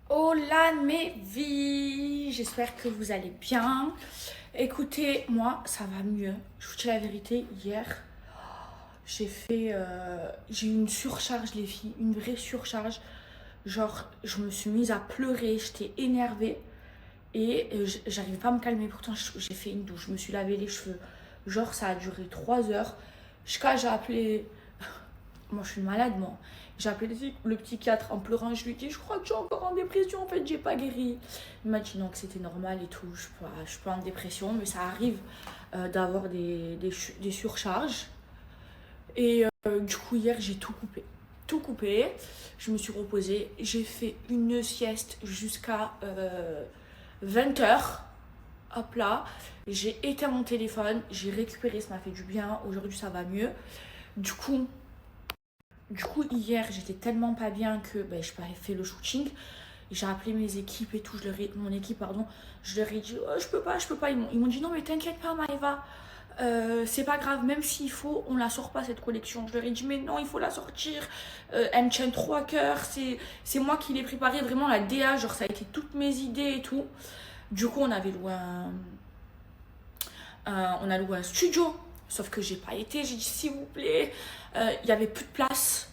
Hola mes vies, j'espère que vous allez bien. Écoutez, moi ça va mieux. Je vous dis la vérité, hier j'ai eu une surcharge les filles, une vraie surcharge. Genre je me suis mise à pleurer, j'étais énervée et j'arrivais pas à me calmer. Pourtant j'ai fait une douche, je me suis lavé les cheveux. Genre ça a duré 3 heures. Jusqu'à j'ai appelé. Moi, je suis malade, moi. J'ai appelé le psychiatre en pleurant. Je lui ai dit, je crois que je suis encore en dépression. En fait, j'ai pas guéri. Il m'a dit non, que c'était normal et tout. Je suis pas en dépression, mais ça arrive d'avoir des surcharges. Et du coup, hier, j'ai tout coupé. Tout coupé. Je me suis reposée. J'ai fait une sieste jusqu'à 20 h. Hop là. J'ai éteint mon téléphone. J'ai récupéré. Ça m'a fait du bien. Aujourd'hui, ça va mieux. Du coup, hier, j'étais tellement pas bien que ben, je n'ai pas fait le shooting. J'ai appelé mes équipes et tout, mon équipe, pardon. Je leur ai dit, oh, je peux pas, je peux pas. Ils m'ont dit, non, mais t'inquiète pas, Maëva. C'est pas grave, même s'il faut, on la sort pas cette collection. Je leur ai dit, mais non, il faut la sortir. Elle me tient trop à cœur. C'est moi qui l'ai préparée, vraiment la DA. Genre, ça a été toutes mes idées et tout. Du coup, on a loué un studio. Sauf que j'ai pas été. J'ai dit, s'il vous plaît, il y avait plus de place.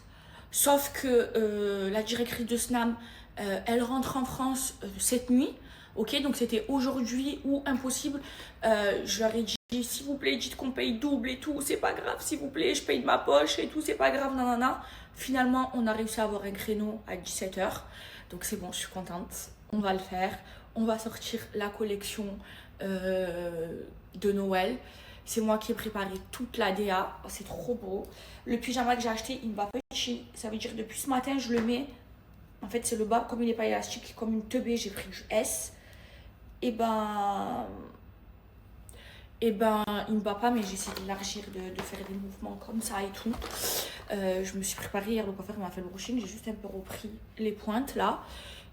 Sauf que la directrice de SNAM, elle rentre en France cette nuit. Ok, donc c'était aujourd'hui ou impossible. Je leur ai dit, s'il vous plaît, dites qu'on paye double et tout. C'est pas grave, s'il vous plaît, je paye de ma poche et tout. C'est pas grave, nanana. Finalement, on a réussi à avoir un créneau à 17 h. Donc c'est bon, je suis contente. On va le faire. On va sortir la collection de Noël. C'est moi qui ai préparé toute la DA. Oh, c'est trop beau. Le pyjama que j'ai acheté, il me va petit. Ça veut dire depuis ce matin, je le mets. En fait, c'est le bas. Comme il n'est pas élastique, comme une teubée, j'ai pris du S. Et ben, il me va pas, mais j'essaie d'élargir, de faire des mouvements comme ça et tout. Je me suis préparée hier, le coiffeur m'a fait le brushing. J'ai juste un peu repris les pointes là.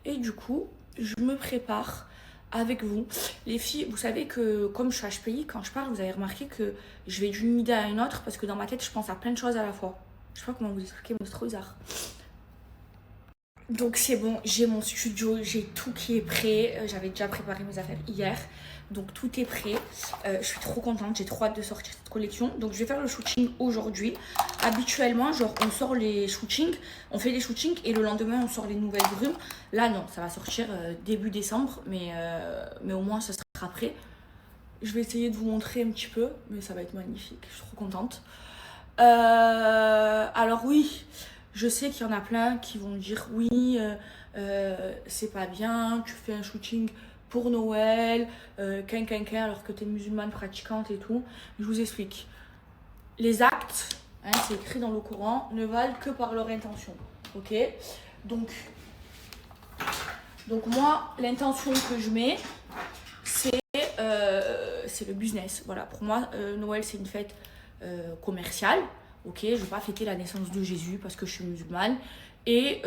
Et du coup, je me prépare avec vous. Les filles, vous savez que comme je suis HPI, quand je parle, vous avez remarqué que je vais d'une idée à une autre parce que dans ma tête, je pense à plein de choses à la fois. Je sais pas comment vous expliquer, mais c'est trop bizarre. Donc c'est bon, j'ai mon studio, j'ai tout qui est prêt. J'avais déjà préparé mes affaires hier. Donc tout est prêt. Je suis trop contente, j'ai trop hâte de sortir cette collection. Donc je vais faire le shooting aujourd'hui. Habituellement, genre on sort les shootings, on fait les shootings et le lendemain on sort les nouvelles brumes. Là non, ça va sortir début décembre, mais au moins ça sera prêt. Je vais essayer de vous montrer un petit peu, mais ça va être magnifique, je suis trop contente. Alors oui, je sais qu'il y en a plein qui vont dire oui, c'est pas bien, tu fais un shooting pour Noël, alors que tu es musulmane pratiquante et tout. Je vous explique. Les actes, hein, c'est écrit dans le Coran, ne valent que par leur intention. Ok. Donc, moi, l'intention que je mets, c'est le business. Voilà, pour moi, Noël, c'est une fête commerciale. Ok, je ne vais pas fêter la naissance de Jésus parce que je suis musulmane. Et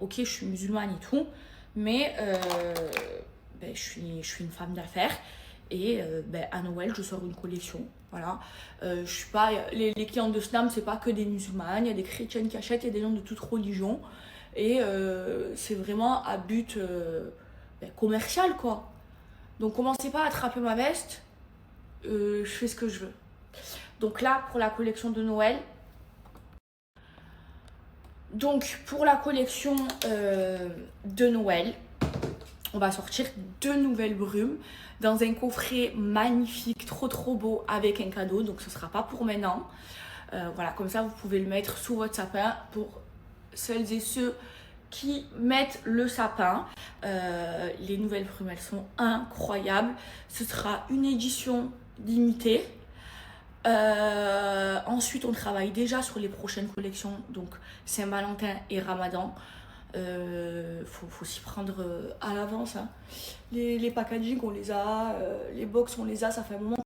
ok, je suis musulmane et tout, mais je suis une femme d'affaires. Et à Noël, je sors une collection. Voilà. Je suis pas, les clients de Snam, c'est pas que des musulmanes. Il y a des chrétiennes qui achètent, il y a des gens de toute religion. Et c'est vraiment à but commercial, quoi. Donc commencez pas à attraper ma veste, je fais ce que je veux. Donc là, pour la collection de Noël, on va sortir 2 nouvelles brumes dans un coffret magnifique, trop trop beau, avec un cadeau. Donc ce sera pas pour maintenant. Voilà, comme ça vous pouvez le mettre sous votre sapin pour celles et ceux qui mettent le sapin. Les nouvelles brumes, elles sont incroyables. Ce sera une édition limitée. Ensuite, on travaille déjà sur les prochaines collections, donc Saint-Valentin et Ramadan. Faut s'y prendre à l'avance. Hein. Les packaging, on les a, les box, on les a, ça fait un moment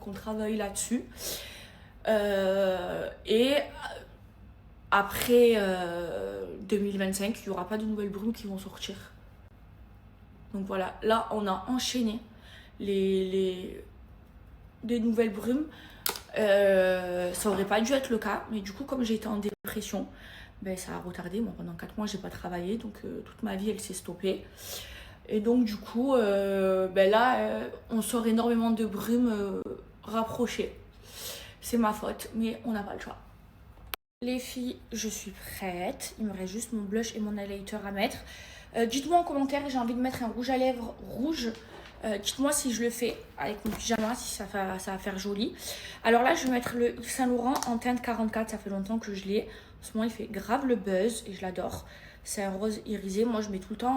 qu'on travaille là-dessus. Et après 2025, il n'y aura pas de nouvelles brumes qui vont sortir. Donc voilà, là, on a enchaîné des nouvelles brumes. Ça aurait pas dû être le cas, mais du coup, comme j'étais en dépression, ben, ça a retardé. Moi, pendant 4 mois, j'ai pas travaillé, donc toute ma vie, elle s'est stoppée. Et donc, du coup, ben là, on sort énormément de brume rapprochée. C'est ma faute, mais on n'a pas le choix. Les filles, je suis prête. Il me reste juste mon blush et mon highlighter à mettre. Dites-moi en commentaire, j'ai envie de mettre un rouge à lèvres rouge. Dites-moi si je le fais avec mon pyjama, si ça va faire joli. Alors là, je vais mettre le Yves Saint Laurent en teinte 44. Ça fait longtemps que je l'ai. En ce moment, il fait grave le buzz et je l'adore. C'est un rose irisé. Moi, je mets tout le temps...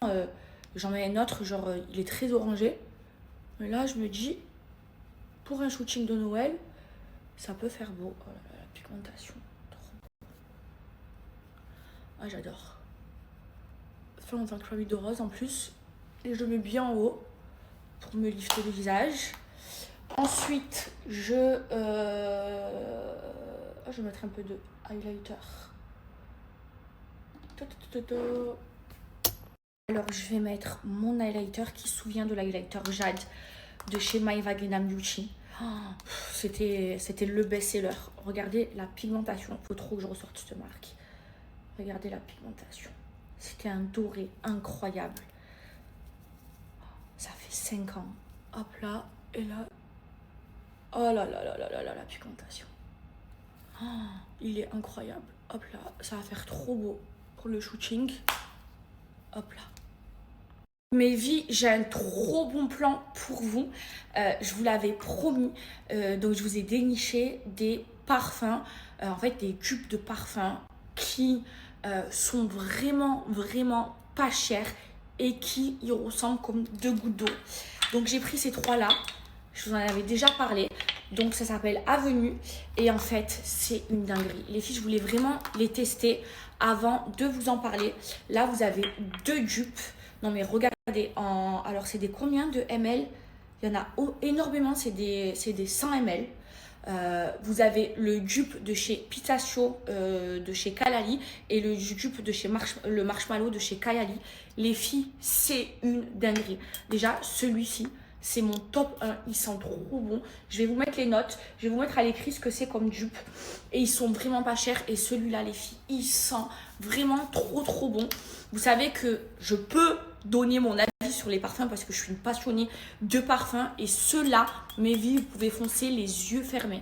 j'en mets un autre, genre, il est très orangé. Mais là, je me dis, pour un shooting de Noël, ça peut faire beau. Oh là là, la pigmentation. Ah, j'adore. Ça fait longtemps que je n'ai pas mis de rose en plus. Et je le mets bien en haut pour me lifter le visage. Ensuite, je vais mettre un peu de highlighter. Alors, je vais mettre mon highlighter qui se souvient de l'highlighter Jade de chez Maeva Glenam Beauty. Oh, c'était le best-seller. Regardez la pigmentation. Il faut trop que je ressorte cette marque. Regardez la pigmentation. C'était un doré incroyable. Ça fait 5 ans. Hop là, et là. Oh là là là là là là, la pigmentation. Oh, il est incroyable. Hop là, ça va faire trop beau pour le shooting. Hop là. Mes vies, j'ai un trop bon plan pour vous. Je vous l'avais promis. Donc, je vous ai déniché des parfums. En fait, des tubes de parfums qui sont vraiment, vraiment pas chers et qui y ressemblent comme 2 gouttes d'eau. Donc, j'ai pris ces 3-là. Je vous en avais déjà parlé. Donc, ça s'appelle Avenue. Et en fait, c'est une dinguerie. Les filles, je voulais vraiment les tester avant de vous en parler. Là, vous avez 2 dupes. Non, mais regardez. Alors, c'est des combien de ml? Il y en a énormément. C'est des 100 ml. Vous avez le dupe de chez Pistachio de chez Kayali et le dupe de chez le Marshmallow de chez Kayali. Les filles, c'est une dinguerie. Déjà, celui-ci, c'est mon top 1. Ils sont trop bons. Je vais vous mettre les notes. Je vais vous mettre à l'écrit ce que c'est comme dupe. Et ils sont vraiment pas chers. Et celui-là, les filles, il sent vraiment trop, trop bon. Vous savez que je peux donner mon avis sur les parfums parce que je suis une passionnée de parfums. Et ceux-là, mes vies, vous pouvez foncer les yeux fermés.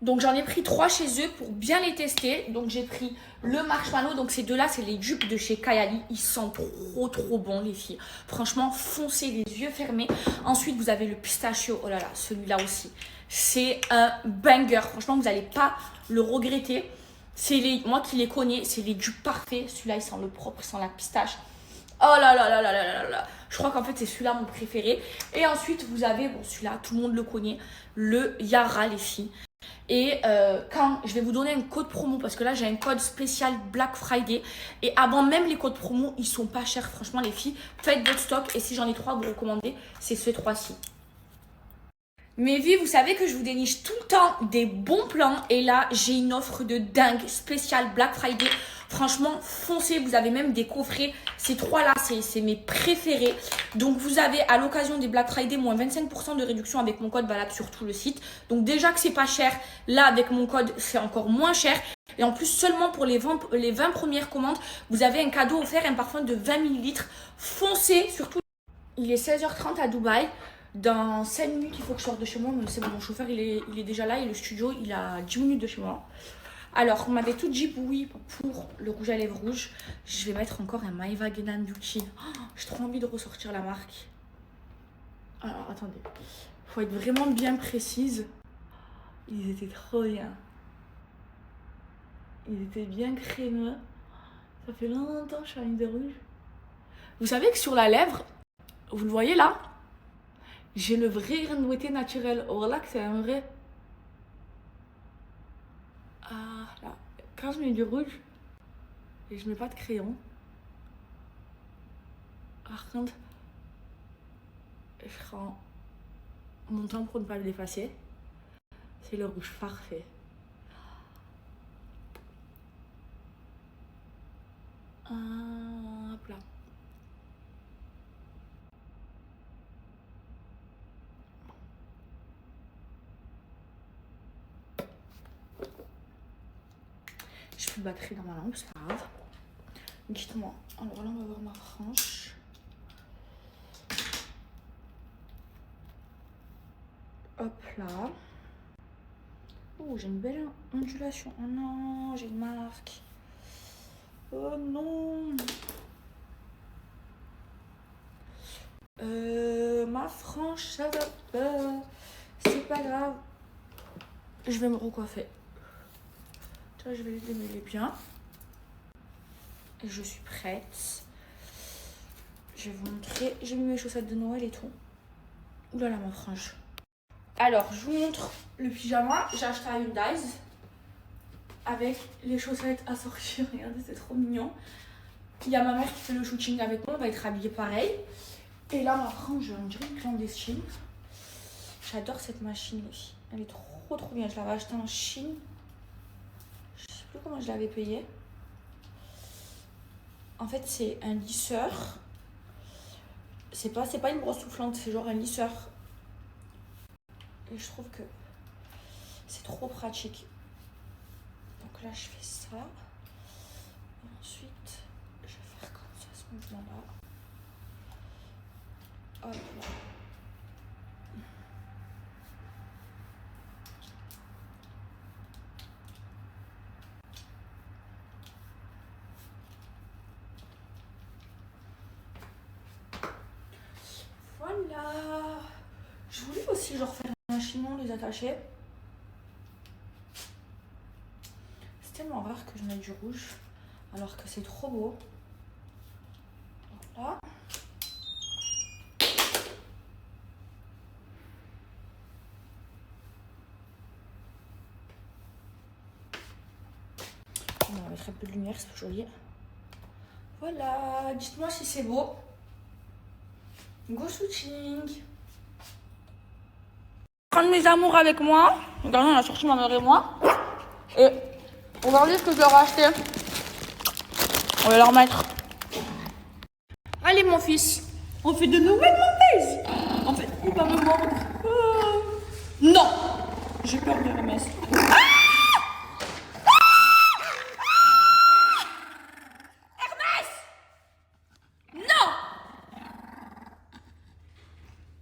Donc j'en ai pris 3 chez eux pour bien les tester. Donc j'ai pris le Marshmallow. Donc ces 2-là, c'est les dupes de chez Kayali. Ils sentent trop trop bons les filles. Franchement, foncez les yeux fermés. Ensuite, vous avez le Pistachio. Oh là là, celui-là aussi. C'est un banger. Franchement, vous n'allez pas le regretter. Moi qui les connais, c'est les dupes parfaits. Celui-là, il sent le propre, il sent la pistache. Oh là là là là là là là. Je crois qu'en fait, c'est celui-là mon préféré. Et ensuite, vous avez, bon celui-là, tout le monde le connaît, le Yara les filles. Et quand je vais vous donner un code promo, parce que là j'ai un code spécial Black Friday, et avant même les codes promo, ils sont pas chers. Franchement les filles, faites votre stock, et si j'en ai 3 à vous recommander, c'est ces 3-ci. Mes vies, vous savez que je vous déniche tout le temps des bons plans, et là j'ai une offre de dingue spéciale Black Friday. Franchement, foncez, vous avez même des coffrets. Ces 3-là, c'est mes préférés. Donc, vous avez à l'occasion des Black Friday, moins 25% de réduction avec mon code valable sur tout le site. Donc, déjà que c'est pas cher, là, avec mon code, c'est encore moins cher. Et en plus, seulement pour les 20 premières commandes, vous avez un cadeau offert, un parfum de 20 ml. Foncez, surtout. Il est 16h30 à Dubaï. Dans 5 minutes, il faut que je sorte de chez moi. Mais c'est bon, mon chauffeur, il est déjà là. Et le studio, il a 10 minutes de chez moi. Alors, on m'avait tout dit oui pour le rouge à lèvres rouge. Je vais mettre encore un Maeva Glenam Beauty. Oh, j'ai trop envie de ressortir la marque. Alors, attendez. Faut être vraiment bien précise. Ils étaient trop bien. Ils étaient bien crémeux. Ça fait longtemps que je suis en ligne de rouge. Vous savez que sur la lèvre, vous le voyez là, j'ai le vrai grain de beauté naturel. Or là, que c'est un vrai. Ah, là. Quand je mets du rouge et je mets pas de crayon, par contre, je prends mon temps pour ne pas le l'effacer. C'est le rouge parfait. Hop là. Je plus de batterie dans ma lampe, c'est pas grave. Dites-moi. Alors là, on va voir ma frange. Hop là. Oh, j'ai une belle ondulation. Oh non, j'ai une marque. Oh non. Ma frange, ça va pas. C'est pas grave. Je vais me recoiffer. Je vais les démêler bien. Et je suis prête. Je vais vous montrer. J'ai mis mes chaussettes de Noël et tout. Ouh là là, ma frange. Alors, je vous montre le pyjama. J'ai acheté à Hyundai's. Avec les chaussettes assorties. Regardez, c'est trop mignon. Il y a ma mère qui fait le shooting avec moi. On va être habillés pareil. Et là, ma frange, on dirait une clandestine. J'adore cette machine aussi. Elle est trop bien. Je l'avais achetée en Chine. Je sais plus comment je l'avais payée. En fait, c'est un lisseur. C'est pas une brosse soufflante, c'est genre un lisseur. Et je trouve que c'est trop pratique. Donc là, je fais ça. Et ensuite, je vais faire comme ça, ce mouvement-là. Hop là. Voilà. Je voulais aussi genre faire un chignon, les attacher. C'est tellement rare que je mette du rouge, alors que c'est trop beau. Voilà. On va mettre un peu de lumière, c'est joli. Voilà, dites-moi si c'est beau. Go shooting. Prendre mes amours avec moi. Regardez, on a sorti ma mère et moi. Et regardez ce que je leur ai acheté. On va leur mettre. Allez mon fils, on fait de nouvelles montées. En fait, il va me mordre. Non, j'ai peur de Hermès.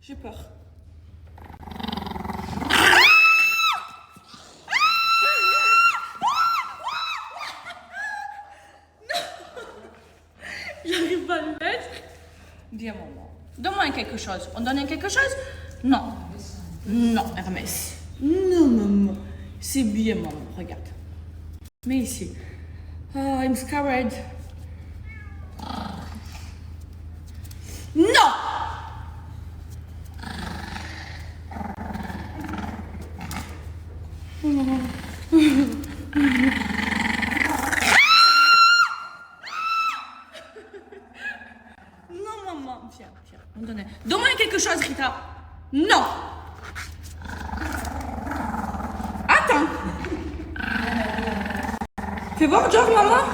J'ai peur. J'arrive pas à le mettre. Dis à maman. Donne-moi quelque chose. On donne quelque chose? Non. Non, Hermès. Non, maman. C'est bien, maman. Regarde. Mais ici. Oh, I'm scared. Non! Non, maman. Tiens. Donne-moi quelque chose, Rita. Non. Attends. Fais voir, George, maman.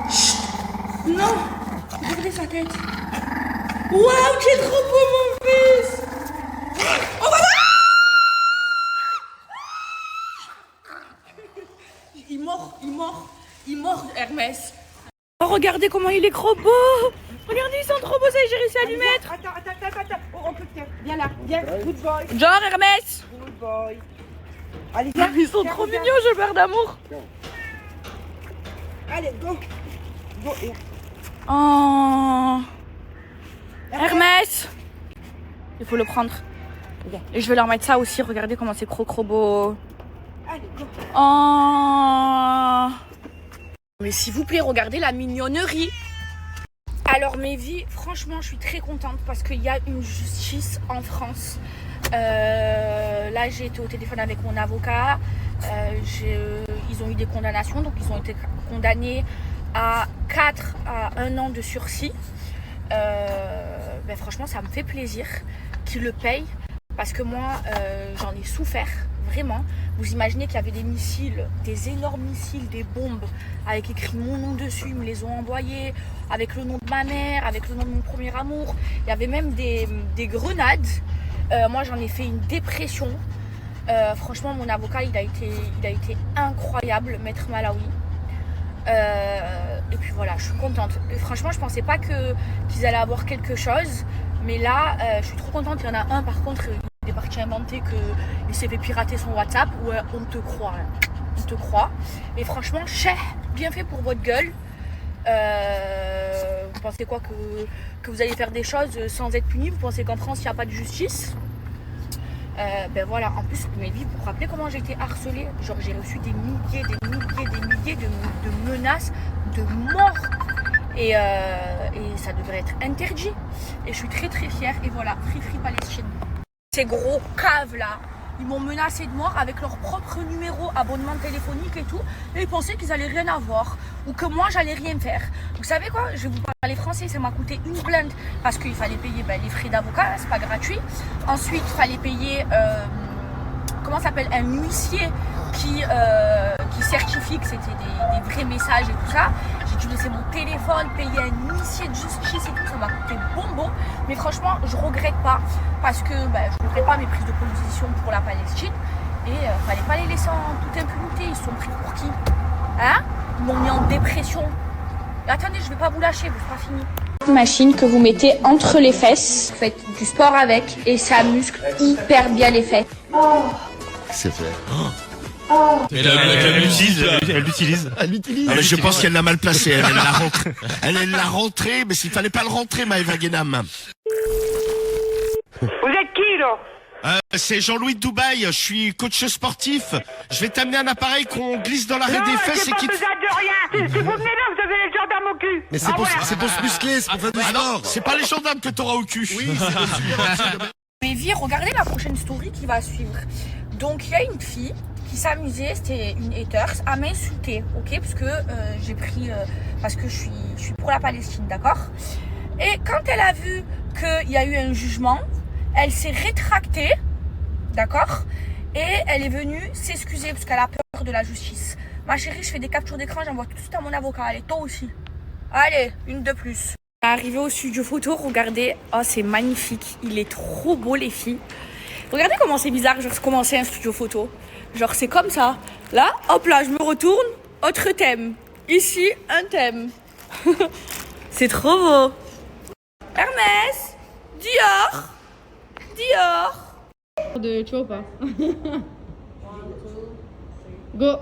Chut. Non. Regardez sa tête. Waouh, tu es trop beau, mon fils. Oh, voilà. Il mord, Hermès. Oh, regardez comment il est trop beau. Regardez, ils sont trop beaux, ça, j'ai réussi à lui mettre. Attends. Oh, on peut le faire. Viens là, viens. Good boy. Genre, Hermès. Good boy. Allez, viens. Ils sont trop mignons, je perds d'amour. Allez, go. Go, here. Oh. Hermès. Il faut le prendre. Et je vais leur mettre ça aussi. Regardez comment c'est trop beau. Allez, go. Oh. Mais s'il vous plaît, regardez la mignonnerie. Alors mes vies, franchement, je suis très contente parce qu'il y a une justice en France. Là, j'ai été au téléphone avec mon avocat. Ils ont eu des condamnations, donc ils ont été condamnés à 4 à 1 an de sursis. Franchement, ça me fait plaisir qu'ils le payent parce que moi, j'en ai souffert. Vraiment, vous imaginez qu'il y avait des missiles, des énormes missiles, des bombes avec écrit mon nom dessus, ils me les ont envoyés avec le nom de ma mère, avec le nom de mon premier amour. Il y avait même des grenades. Moi, j'en ai fait une dépression. Franchement, mon avocat, il a été incroyable, Maître Malawi. Et puis voilà, je suis contente. Et franchement, je pensais pas qu'ils allaient avoir quelque chose. Mais là, je suis trop contente. Il y en a un, par contre, il est parti inventer qu'il s'est fait pirater son WhatsApp. Ouais, on te croit. Hein. On te croit. Et franchement, bien fait pour votre gueule. Vous pensez quoi que vous allez faire des choses sans être puni? Vous pensez qu'en France, il n'y a pas de justice? Ben voilà, en plus, mais vous vous rappelez comment j'ai été harcelée? Genre, j'ai reçu des milliers de menaces de mort. Et ça devrait être interdit. Et je suis très très fière. Et voilà, Free Palestine. Ces gros caves là, ils m'ont menacé de mort avec leur propre numéro, abonnement téléphonique et tout. Et ils pensaient qu'ils allaient rien avoir. Ou que moi, j'allais rien faire. Vous savez quoi? Je vais vous parler français. Ça m'a coûté une blinde. Parce qu'il fallait payer les frais d'avocat. C'est pas gratuit. Ensuite, il fallait payer... comment ça s'appelle? Un huissier qui certifie que c'était des vrais messages et tout ça. J'ai dû laisser mon téléphone, payer un huissier de justice et tout, ça m'a coûté bonbon. Mais franchement, je regrette pas parce que je regrette pas mes prises de position pour la Palestine. Et fallait pas les laisser en toute impunité. Ils sont pris pour qui? Hein? Ils m'ont mis en dépression. Et attendez, je vais pas vous lâcher, c'est pas fini. Une machine que vous mettez entre les fesses, vous faites du sport avec et ça muscle hyper bien les fesses. C'est vrai. Elle l'utilise. Ah, mais je pense qu'elle l'a mal placé. Elle l'a rentré, mais s'il fallait pas le rentrer, Maëva Guénam. Vous êtes qui, là? C'est Jean-Louis de Dubaï. Je suis coach sportif. Je vais t'amener un appareil qu'on glisse dans l'arrêt des fesses j'ai et pas qui. besoin de rien. Si vous venez là, vous avez les gendarmes au cul. Mais c'est pour se muscler, c'est pour faire du sport. C'est pas les gendarmes que t'auras au cul. Oui, Mais regardez la prochaine story qui va suivre. Donc il y a une fille qui s'amusait, c'était une haters, à m'insulter, ok, parce que j'ai pris, parce que je suis pour la Palestine, d'accord. Et quand elle a vu qu'il y a eu un jugement, elle s'est rétractée, d'accord, et elle est venue s'excuser parce qu'elle a peur de la justice. Ma chérie, je fais des captures d'écran, j'envoie tout de suite à mon avocat. Allez, toi aussi. Allez, une de plus. Arrivé au studio photo, regardez, oh c'est magnifique, il est trop beau les filles. Regardez comment c'est bizarre, genre comment c'est un studio photo. Genre c'est comme ça. Là, hop là, je me retourne, autre thème. Ici, un thème. C'est trop beau. Hermès, Dior. Tu vois ou pas? Go.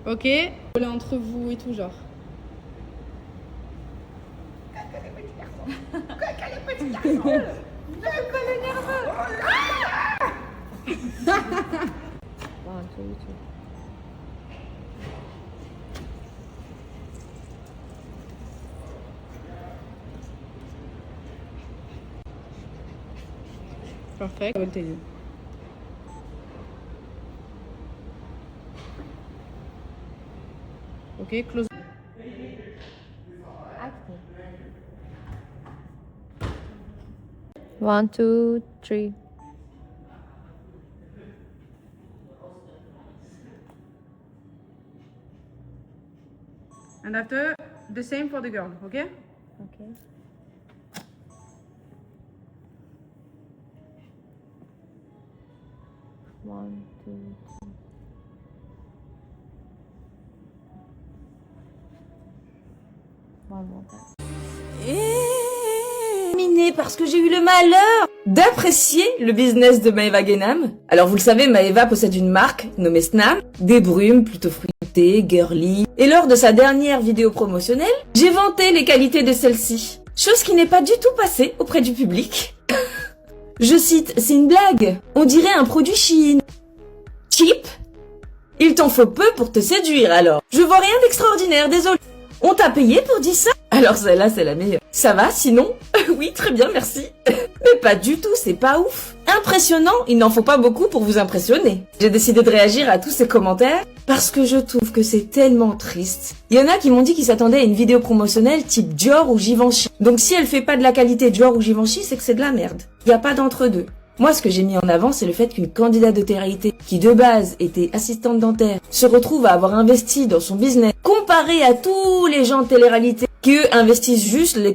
Ok. Voler entre vous et tout genre. Perfect. I will tell you. Okay, close. One, two, three. And after, the same for the girl, okay? Okay. One, two, three. One more time. Parce que j'ai eu le malheur d'apprécier le business de Maëva Guénam. Alors vous le savez, Maëva possède une marque nommée Snam, des brumes plutôt fruitées, girly. Et lors de sa dernière vidéo promotionnelle, j'ai vanté les qualités de celle-ci. Chose qui n'est pas du tout passée auprès du public. Je cite, c'est une blague. On dirait un produit Shein. Cheap? Il t'en faut peu pour te séduire alors. Je vois rien d'extraordinaire, désolé. On t'a payé pour dire ça? Alors celle-là, c'est la meilleure. Ça va sinon? Oui, très bien, merci. Mais pas du tout, c'est pas ouf. Impressionnant, il n'en faut pas beaucoup pour vous impressionner. J'ai décidé de réagir à tous ces commentaires parce que je trouve que c'est tellement triste. Il y en a qui m'ont dit qu'ils s'attendaient à une vidéo promotionnelle type Dior ou Givenchy. Donc si elle fait pas de la qualité Dior ou Givenchy, c'est que c'est de la merde. Il n'y a pas d'entre-deux. Moi, ce que j'ai mis en avant, c'est le fait qu'une candidate de télé-réalité, qui de base était assistante dentaire, se retrouve à avoir investi dans son business, comparé à tous les gens de télé-réalité qui eux investissent juste les